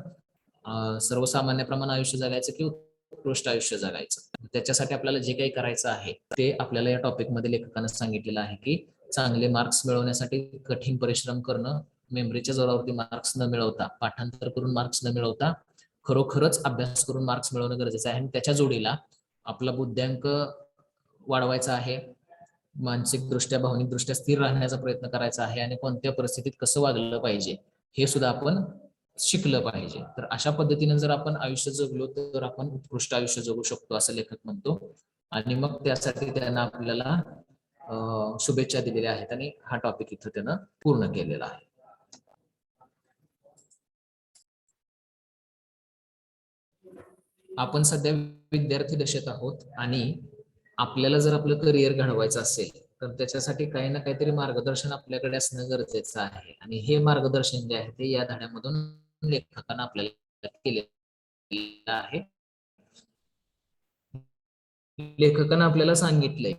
S1: सर्वसामान्यप्रमाणे आयुष्य जगायचं की उत्कृष्ट आयुष्य जगायचं. त्याच्यासाठी आपल्याला जे काही करायचं आहे ते आपल्याला या टॉपिकमध्ये लेखकानं सांगितलेलं आहे की चांगले मार्क्स मिळवण्यासाठी कठीण परिश्रम करणं, मेमरीच्या जोरावरती मार्क्स न मिळवता, पाठांतर करून मार्क्स न मिळवता खरोखरच अभ्यास करून मार्क्स मिळवणं गरजेचं आहे. आणि त्याच्या जोडीला आपला बुद्ध्यांक वाढवायचा आहे, मानसिकदृष्ट्या भावनिकदृष्ट्या स्थिर राहण्याचा प्रयत्न करायचा आहे, आणि कोणत्या परिस्थितीत कसं वागलं पाहिजे हे सुद्धा आपण शिकलं पाहिजे. तर अशा पद्धतीने जर आपण आयुष्य जगलो तर आपण उत्कृष्ट आयुष्य जगू शकतो असं लेखक म्हणतो. आणि मग त्यासाठी त्यांना आपल्याला शुभेच्छा दिलेल्या आहेत आणि हा टॉपिक इथं त्यानं पूर्ण केलेला आहे. आपण सध्या विद्यार्थी दशेत आहोत आणि आपल्याला जर आपलं करिअर घडवायचं असेल तर त्याच्यासाठी काही ना काहीतरी मार्गदर्शन आपल्याकडे असणं गरजेचं आहे. आणि हे मार्गदर्शन जे आहे ते या धड्यामधून लेखकानं आपल्याला केलेलं आहे. लेखकानं आपल्याला सांगितलंय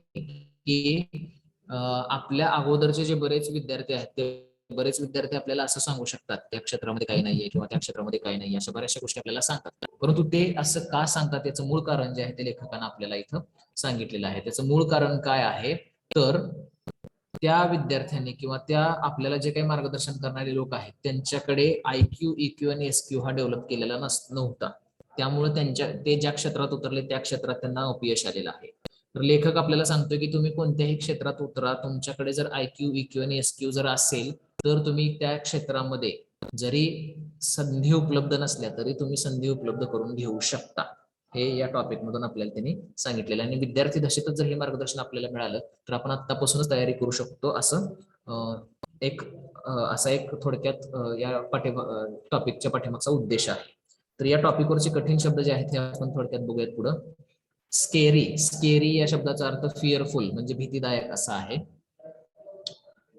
S1: की आपल्या अगोदरचे जे बरेच विद्यार्थी आहेत ते बरेच विद्यार्थी आपल्याला असं सांगू शकतात त्या क्षेत्रामध्ये काही नाहीये किंवा त्या क्षेत्रामध्ये काही नाहीये, अशा बऱ्याचशा गोष्टी आपल्याला सांगतात. परंतु ते असं का सांगतात त्याचं मूळ कारण जे आहे ते लेखकानं आपल्याला इथं सांगितलेलं आहे. त्याचं मूळ कारण काय आहे तर त्या विद्यार्थ्यांनी किंवा त्या आपल्याला जे काही मार्गदर्शन करणारे लोक आहेत त्यांच्याकडे IQ, EQ आणि SQ हा डेव्हलप केलेला नव्हता. त्यामुळे ते ज्या क्षेत्रात उतरले त्या क्षेत्रात त्यांना अपयश आलेलं आहे. तर लेखक आपल्याला सांगतोय की तुम्ही कोणत्याही क्षेत्रात उतरा, तुमच्याकडे जर IQ, EQ आणि SQ जर असेल तर तुम्ही त्या क्षेत्रामध्ये जरी संधी उपलब्ध नसल्या तरी तुम्ही संधी उपलब्ध करून घेऊ शकता. हे या टॉपिक मधून आपल्याला त्यांनी सांगितलेलं आहे. आणि विद्यार्थी दशेतच जर हे मार्गदर्शन आपल्याला मिळालं तर आपण आतापासूनच तयारी करू शकतो असं असा एक थोडक्यात या टॉपिकच्या पाठीमागचा उद्देश आहे. तर या टॉपिकवरचे कठीण शब्द जे आहेत ते आपण थोडक्यात बघूयात पुढं. स्केरी या शब्दाचा अर्थ फिअरफुल म्हणजे भीतीदायक असा आहे.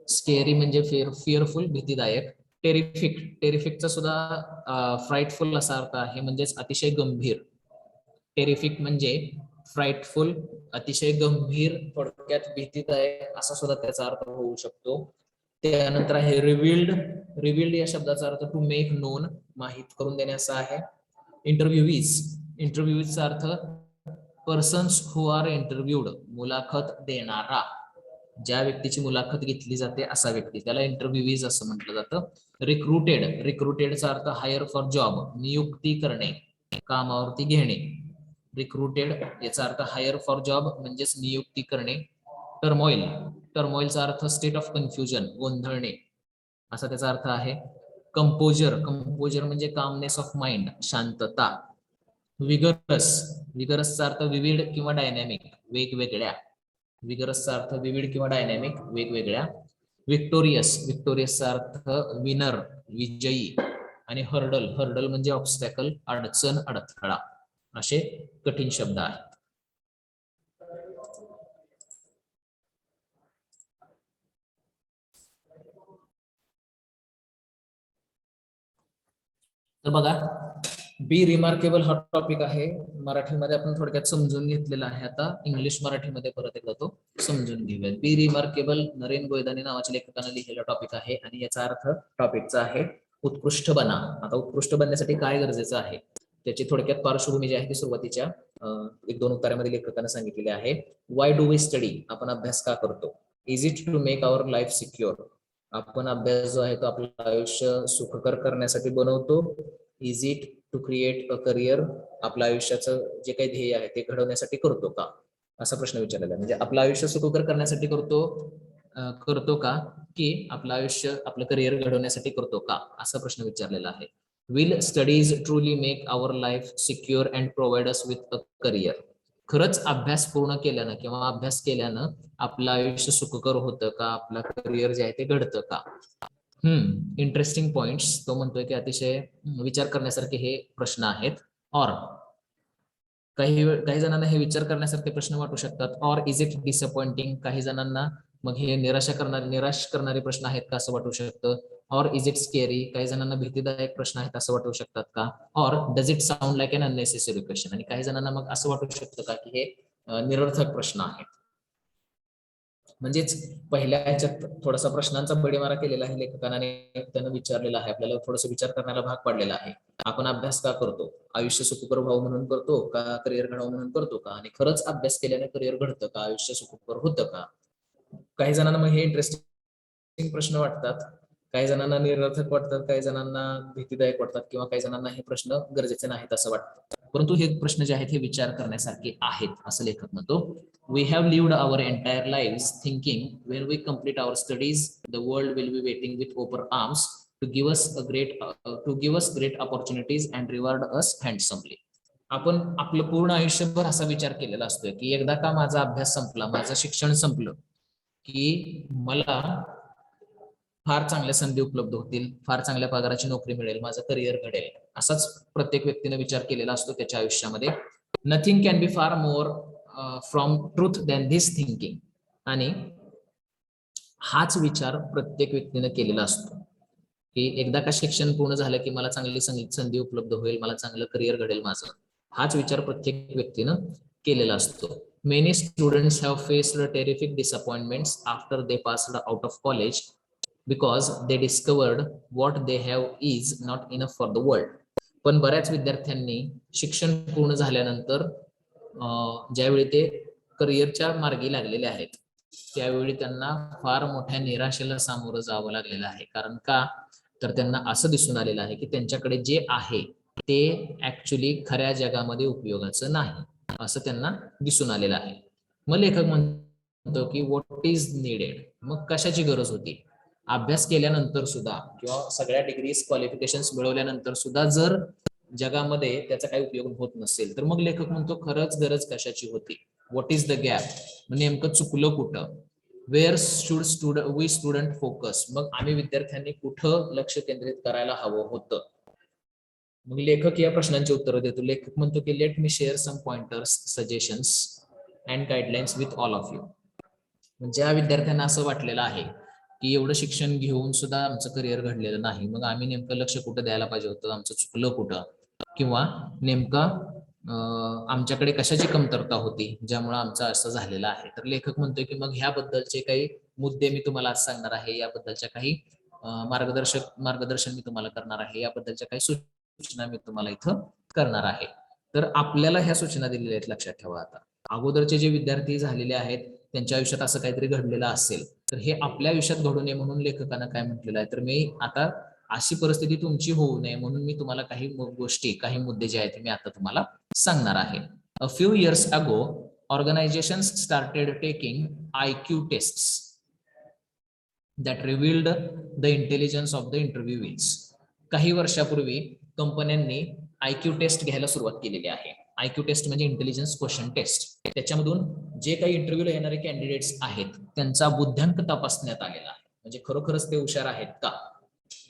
S1: स्केरी म्हणजे फिअरफुल, भीतीदायक. टेरिफिकचा सुद्धा फ्राईटफुल असा अर्थ आहे, म्हणजेच अतिशय गंभीर. टेरिफिक म्हणजे फ्राईटफुल, अतिशय गंभीर, थोडक्यात भीतीदायक असा सुद्धा त्याचा अर्थ होऊ शकतो. त्यानंतर आहे रिव्हिल्ड या शब्दाचा अर्थ टू मेक नोन, माहित करून देणे असा आहे. इंटरव्ह्यूजचा अर्थ पर्सन्स हु आर इंटरव्ह्यूड, मुलाखत देणारा. ज्या व्यक्तीची मुलाखत घेतली जाते असा व्यक्ती, त्याला इंटरव्ह्यूज असं म्हटलं जातं. रिक्रुटेडचा अर्थ हायर फॉर जॉब, नियुक्ती करणे, कामावरती घेणे. रिक्रुटेड याचा अर्थ हायर फॉर जॉब म्हणजेच नियुक्ती करणे. टर्मोइलचा अर्थ स्टेट ऑफ कन्फ्युजन, गोंधळणे असा त्याचा अर्थ आहे. कंपोजर म्हणजे कामनेस ऑफ माइंड, शांतता. विगरसचा अर्थ विविड किंवा डायनॅमिक, वेगवेगळ्या. विगरसचा अर्थ विविड किंवा डायनॅमिक, वेगवेगळ्या. विक्टोरियसचा अर्थ विनर, विजयी. आणि हर्डल म्हणजे ऑब्स्टॅकल, अडचण, अडथळा. असे कठीण शब्द आहेत. तर बघा, बी रिमार्केबल हा टॉपिक आहे. मराठीमध्ये आपण थोडक्यात समजून घेतलेला आहे. आता इंग्लिश मराठीमध्ये परत एकदा तो समजून घेऊया. बी रिमार्केबल नरेन गोयदानी नावाच्या लेखकाने लिहिलेला टॉपिक आहे आणि याचा अर्थ टॉपिकचा आहे उत्कृष्ट बना. आता उत्कृष्ट बनण्यासाठी काय गरजेचं आहे त्याची थोडक्यात पार्श्वभूमी जी आहे ती सुरुवातीच्या 1-2 उत्तरामध्ये लेखकाने सांगितलेली आहे. वाय डू वी स्टडी, आपण अभ्यास का करतो. Is it to make our life secure, आपण अभ्यास जो आहे तो आपलं आयुष्य सुखकर करण्यासाठी बनवतो. Is it to create a career, आपलं आयुष्याचं जे काही ध्येय आहे ते घडवण्यासाठी करतो का, असा प्रश्न विचारलेला आहे. म्हणजे आपलं आयुष्य सुखकर करण्यासाठी करतो का, की आपलं आयुष्य आपलं करिअर घडवण्यासाठी करतो का, असा प्रश्न विचारलेला आहे. Will studies truly make our life secure and provide us with a career. खरंच अभ्यास पूर्ण केल्यानं किंवा अभ्यास केल्यानं आपलं आयुष्य सुखकर होतं का, आपलं करिअर जे आहे ते घडतं का. Interesting points. तो म्हणतोय की अतिशय विचार करण्यासारखे हे प्रश्न आहेत. और काही जणांना हे विचार करण्यासारखे प्रश्न वाटू शकतात. और इज इट डिसअपॉइंटिंग, काही जणांना मग हे निराश करणारे प्रश्न आहेत का असं वाटू शकतं. और इज इट स्केरी, काही जणांना भीतीदायक प्रश्न आहेत असं वाटू शकतात का. Or does it sound like an unnecessary question, आणि काही जणांना मग असं वाटू शकतं का की हे निरर्थक प्रश्न आहेत. म्हणजेच पहिल्या ह्याच्यात थोडासा प्रश्नांचा बडीमारा केलेला आहे लेखकाने, त्यानं विचारलेला आहे, आपल्याला थोडस विचार करण्याला भाग पाडलेला आहे. आपण अभ्यास का करतो, आयुष्य सुखकर व्हावं म्हणून करतो का, करिअर घडावं म्हणून करतो का, आणि खरंच अभ्यास केल्याने करिअर घडतं का, आयुष्य सुखकर होतं का. काही जणांना मग हे इंटरेस्टिंग प्रश्न वाटतात, काही जणांना निरर्थक वाटतात, काही जणांना भीतीदायक वाटतात, किंवा काही जणांना हे प्रश्न गरजेचे नाहीत असं वाटतं. परंतु हे प्रश्न जे आहेत हे विचार करण्यासारखे आहेत असं लेखक म्हणतो. We have lived our entire lives thinking when we complete our studies, the world will be waiting with open arms to give us great opportunities and reward us handsomely. आपण आपलं पूर्ण आयुष्यभर असा विचार केलेला असतोय की एकदा का माझा अभ्यास संपला, माझं शिक्षण संपलं, की मला फार चांगल्या संधी उपलब्ध होतील, फार चांगल्या पगाराची नोकरी मिळेल, माझं करिअर घडेल, असाच प्रत्येक व्यक्तीने विचार केलेला असतो त्याच्या आयुष्यामध्ये. नथिंग कॅन बी फार more from truth than this thinking. आणि हाच विचार प्रत्येक व्यक्तीने केलेला असतो की एकदा का शिक्षण पूर्ण झालं की मला चांगली संधी उपलब्ध होईल, मला चांगलं करिअर घडेल माझं. हाच विचार प्रत्येक व्यक्तीनं केलेला असतो. Many students have faced terrific disappointments after they passed out of college because they discovered what they have is not enough for the world. पण बऱ्याच विद्यार्थ्यांनी शिक्षण पूर्ण झाल्यानंतर ज्यावेळी ते करिअरच्या मार्गी लागलेले आहेत त्यावेळी त्यांना फार मोठ्या निराशेला सामोरं जावं लागलेलं आहे. कारण का, तर त्यांना असं दिसून आलेलं आहे की त्यांच्याकडे जे आहे ते ऍक्च्युली खऱ्या जगामध्ये उपयोगाचं नाही, असं त्यांना दिसून आलेलं आहे. मग लेखक म्हणतो की व्हॉट इज नीडेड, मग कशाची गरज होती. अभ्यास केल्यानंतर सुद्धा किंवा सगळ्या डिग्रीज क्वालिफिकेशन्स मिळवल्यानंतर सुद्धा जर जगामध्ये त्याचा काही उपयोग होत नसेल तर मग लेखक म्हणतो खरंच गरज कशाची होती. व्हॉट इज द गॅप, नेमकं चुकलं कुठं. Where should we student focus, मग आम्ही विद्यार्थ्यांनी कुठं लक्ष केंद्रित करायला हवं होतं. मग लेखक या प्रश्नांची उत्तरं देतो. लेखक म्हणतो की let me share some pointers, suggestions and guidelines with all of you. ज्या विद्यार्थ्यांना असं वाटलेलं आहे की एवढं शिक्षण घेऊन सुद्धा आमचं करिअर घडलेलं नाही, मग आम्ही नेमकं लक्ष कुठं द्यायला पाहिजे होतं, आमचं चुकलं कुठं, किंवा नेमकं आमच्याकडे कशाची कमतरता होती ज्यामुळे आमचं असं झालेलं आहे. तर लेखक म्हणतोय की मग ह्याबद्दलचे काही मुद्दे मी तुम्हाला आज सांगणार आहे, याबद्दलच्या काही मार्गदर्शन मी तुम्हाला करणार आहे, याबद्दलच्या काही सूचना मी तुम्हाला इथं करणार आहे. तर आपल्याला ह्या सूचना दिलेल्या आहेत, लक्षात ठेवा. आता अगोदरचे जे विद्यार्थी झालेले आहेत त्यांच्या आयुष्यात असं काहीतरी घडलेलं असेल तर हे आपल्या आयुष्यात घडू नये म्हणून लेखकानं काय म्हटलेलं आहे, तर मी आता अशी परिस्थिती तुमची होऊ नये म्हणून मी तुम्हाला काही गोष्टी, काही मुद्दे जे आहेत मी आता तुम्हाला सांगणार आहे. A few years ago organisations started taking IQ tests that revealed the intelligence of the interviewees. काही वर्षापूर्वी कंपन्यांनी IQ टेस्ट घ्यायला सुरुवात केलेली आहे. IQ टेस्ट म्हणजे इंटेलिजन्स क्वेश्चन टेस्ट. त्याच्यामधून जे काही इंटरव्ह्यूला येणारे कॅन्डिडेट्स आहेत त्यांचा बुद्ध्यांक तपासण्यात आलेला आहे. म्हणजे खरोखरच ते हुशार आहेत का,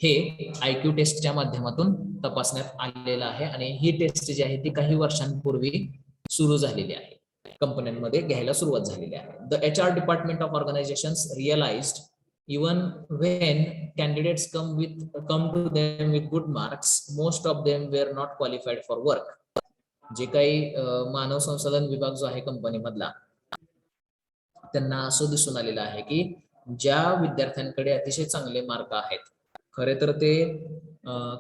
S1: हे IQ टेस्टच्या माध्यमातून तपासण्यात आलेलं आहे. आणि ही टेस्ट जी आहे ती काही वर्षांपूर्वी सुरू झालेली आहे, कंपन्यांमध्ये घ्यायला सुरुवात झालेली आहे. The HR department of organisations realised even when candidates come to them with good marks, most of them were not qualified for work. जे काही मानव संसाधन विभाग जो आहे कंपनीमधला, त्यांना असं दिसून आलेलं आहे की ज्या विद्यार्थ्यांकडे अतिशय चांगले मार्क आहेत खरे तर ते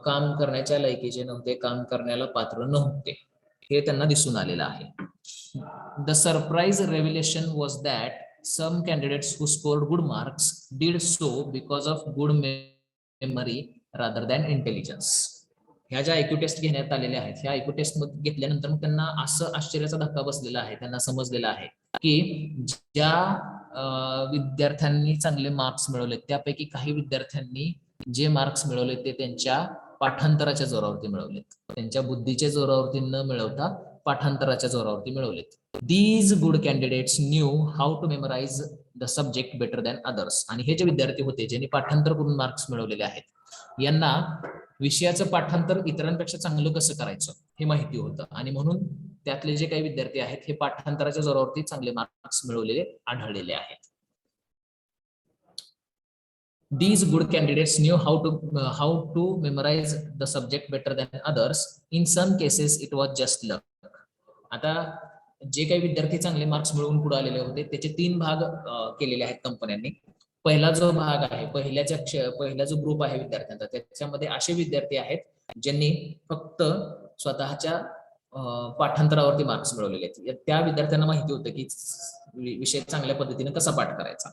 S1: काम करण्याच्या लायकीचे नव्हते, काम करण्याला पात्र नव्हते, हे त्यांना दिसून आलेलं आहे. The surprise revelation was that some candidates who scored good marks did so because of good memory rather than intelligence. ह्या ज्या आयक्यू टेस्ट घेण्यात आलेल्या आहेत, ह्या आयक्यू टेस्ट घेतल्यानंतर मग त्यांना असं आश्चर्याचा धक्का बसलेला आहे, त्यांना समजलेलं आहे की ज्या विद्यार्थ्यांनी चांगले मार्क्स मिळवले त्यापैकी काही विद्यार्थ्यांनी जे मार्क्स मिळवले ते त्यांच्या पाठांतराच्या जोरावरती मिळवलेत, त्यांच्या बुद्धीच्या जोरावरती न मिळवता पाठांतराच्या जोरावरती मिळवलेत. These good candidates knew how to memorize the subject better than others. आणि हे जे विद्यार्थी होते ज्यांनी पाठांतर करून मार्क्स मिळवलेले आहेत, यांना विषयाचं पाठांतर इतरांपेक्षा चांगलं कसं करायचं हे माहिती होतं, आणि म्हणून त्यातले जे काही विद्यार्थी आहेत हे पाठांतराच्या जोरावरती चांगले मार्क्स मिळवलेले आढळलेले आहेत. These good candidates knew how to memorize the subject better than others. In some cases it was just luck. आता जे काही विद्यार्थी चांगले मार्क्स मिळवून पुढे आलेले होते त्याचे 3 भाग केलेले आहेत कंपन्यांनी. पहिला जो भाग आहे, पहिला जो ग्रुप आहे विद्यार्थ्यांचा, त्याच्यामध्ये असे विद्यार्थी आहेत ज्यांनी फक्त स्वतःच्या पाठांतरावरती मार्क्स मिळवलेले आहेत. त्या विद्यार्थ्यांना माहिती होतं की विषय चांगल्या पद्धतीने कसा पाठ करायचा.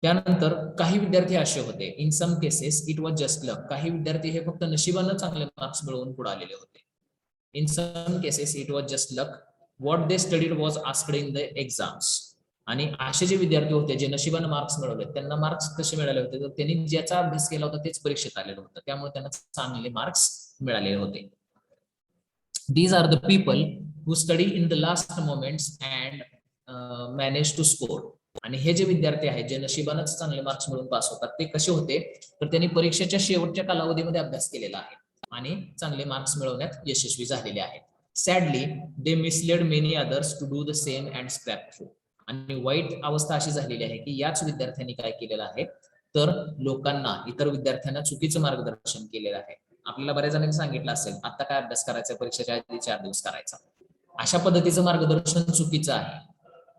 S1: त्यानंतर काही विद्यार्थी असे होते, in some cases it was just luck. काही विद्यार्थी हे फक्त नशिबानं चांगले मार्क्स मिळवून पुढे आलेले होते. In some cases it was just luck. What they studied was asked in the exams. आणि असे जे विद्यार्थी होते जे नशिबानं मार्क्स मिळवले, त्यांना मार्क्स कसे मिळाले होते तर त्यांनी ज्याचा अभ्यास केला होता तेच परीक्षेत आलेलं होतं, त्यामुळे त्यांना चांगले मार्क्स मिळालेले होते. These are the people who study in the last moments and manage to score. आणि हे जे विद्यार्थी आहेत जे नशिबानच चांगले मार्क्स मिळवून पास होतात ते कसे होते तर त्यांनी परीक्षेच्या शेवटच्या कालावधीमध्ये अभ्यास केलेला आहे आणि चांगले मार्क्स मिळवण्यात यशस्वी झालेले आहेत. Sadly they misled many others to do the same and scrape through. आणि वाईट अवस्था अशी झालेली आहे की याच विद्यार्थ्यांनी काय केलेलं आहे तर लोकांना, इतर विद्यार्थ्यांना चुकीचं मार्गदर्शन केलेलं आहे. आपल्याला बऱ्याच जणांनी सांगितलं असेल आता काय अभ्यास करायचा, परीक्षेच्या आधी 4 दिवस करायचा. अशा पद्धतीचं मार्गदर्शन चुकीचं आहे.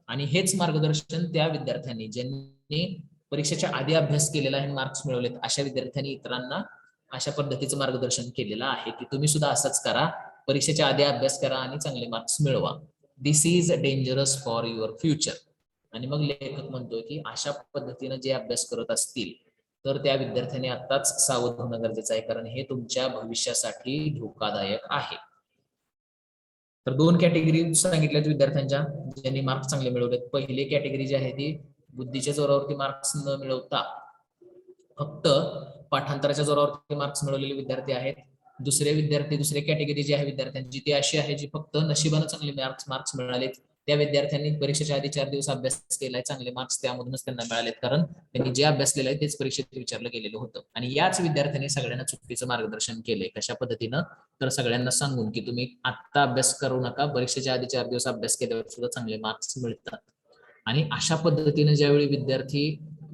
S1: आणि हेच मार्गदर्शन त्या विद्यार्थ्यांनी ज्यांनी परीक्षेच्या आधी अभ्यास केलेला आहे, मार्क्स मिळवलेत, अशा विद्यार्थ्यांनी इतरांना अशा पद्धतीचं मार्गदर्शन केलेलं आहे की तुम्ही सुद्धा असंच करा, परीक्षेच्या आधी अभ्यास करा आणि चांगले मार्क्स मिळवा. This is dangerous for your future. आणि मग लेखक म्हणतोय की अशा पद्धतीने जे अभ्यास करत असतील तर त्या विद्यार्थ्यांनी आताच सावध होणं गरजेचं आहे, कारण हे तुमच्या भविष्यासाठी धोकादायक आहे. तर 2 कॅटेगरी सांगितल्यात विद्यार्थ्यांच्या ज्यांनी मार्क्स चांगले मिळवलेत. पहिली कॅटेगरी जी आहे ती बुद्धीच्या जोरावरती मार्क्स न मिळवता फक्त पाठांतराच्या जोरावरती मार्क्स मिळवलेले विद्यार्थी आहेत. दुसरे कॅटेगरी जी आहे विद्यार्थ्यांची ती अशी आहे जी फक्त नशिबाने चांगले मार्क्स मिळालेत. त्या विद्यार्थ्यांनी परीक्षेच्या आधी 4 दिवस अभ्यास केलाय, चांगले मार्क्स त्यामधूनच त्यांना मिळालेत, कारण त्यांनी जे अभ्यास केलाय तेच परीक्षेत विचारलं गेलेलं होतं. आणि याच विद्यार्थ्यांनी सगळ्यांना चुकीचं मार्गदर्शन केलंय. कशा पद्धतीनं तर सगळ्यांना सांगून की तुम्ही आता अभ्यास करू नका, परीक्षेच्या आधी 4 दिवस अभ्यास केल्यावर सुद्धा चांगले मार्क्स मिळतात. आणि अशा पद्धतीने ज्यावेळी विद्यार्थी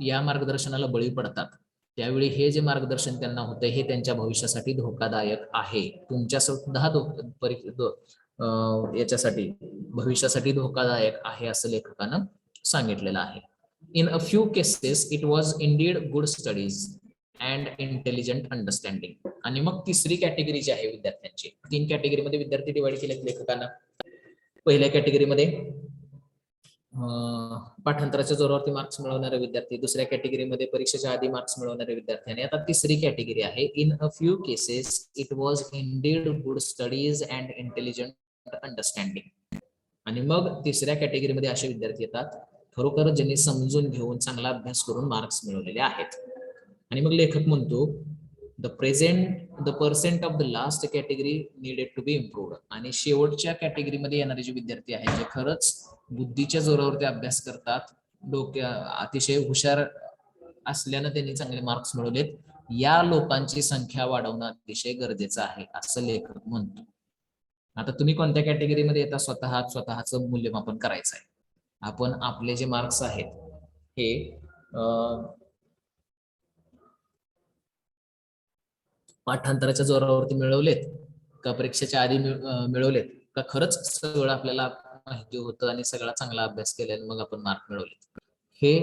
S1: या मार्गदर्शनाला बळी पडतात त्यावेळी हे जे मार्गदर्शन त्यांना होतं हे त्यांच्या भविष्यासाठी धोकादायक आहे. तुमच्या सुद्धा याच्यासाठी भविष्यासाठी धोकादायक आहे असं लेखकानं सांगितलेलं आहे. In a few cases it was Indeed good studies and intelligent understanding. आणि मग तिसरी कॅटेगरी जी आहे विद्यार्थ्यांची, 3 कॅटेगरीमध्ये विद्यार्थी डिवाइड केलेत लेखकानं. पहिल्या कॅटेगरीमध्ये पाठांतराच्या जोरावरती मार्क्स मिळवणारे विद्यार्थी, दुसऱ्या कॅटेगरीमध्ये परीक्षेच्या आधी मार्क्स मिळवणारे विद्यार्थी, आणि आता तिसरी कॅटेगरी आहे in a few cases it was Indeed good studies and intelligent understanding. आणि मग तिसऱ्या कॅटेगरीमध्ये असे विद्यार्थी येतात खरोखर ज्यांनी समजून घेऊन चांगला अभ्यास करून मार्क्स मिळवलेले आहेत. आणि मग लेखक म्हणतो the percent of the last category needed to be improved. आणि शेवटच्या कॅटेगरीमध्ये येणारे जे विद्यार्थी आहेत जे खरंच बुद्धीच्या जोरावरती अभ्यास करतात, अतिशय हुशार असल्यानं त्यांनी चांगले मार्क्स मिळवलेत, या लोकांची संख्या वाढवणं अतिशय गरजेचं आहे असं लेखक म्हणतो. आता तुम्ही कोणत्या कॅटेगरीमध्ये येता स्वतःचं मूल्यमापन करायचं आहे. आपण आपले जे मार्क्स आहेत हे पाठांतराच्या जोरावरती मिळवलेत का परीक्षेच्या आधी मिळवलेत का खरंच सगळं आपल्याला माहिती होतं आणि सगळा चांगला अभ्यास केल्याने मग आपण मार्क मिळवले, हे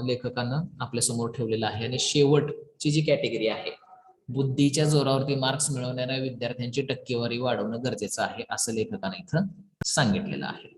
S1: लेखकानं आपल्या समोर ठेवलेलं आहे. आणि शेवटची जी कॅटेगरी आहे बुद्धीच्या जोरावरती मार्क्स मिळवणाऱ्या विद्यार्थ्यांची टक्केवारी वाढवणं गरजेचं आहे असं लेखकानं इथं सांगितलेलं आहे.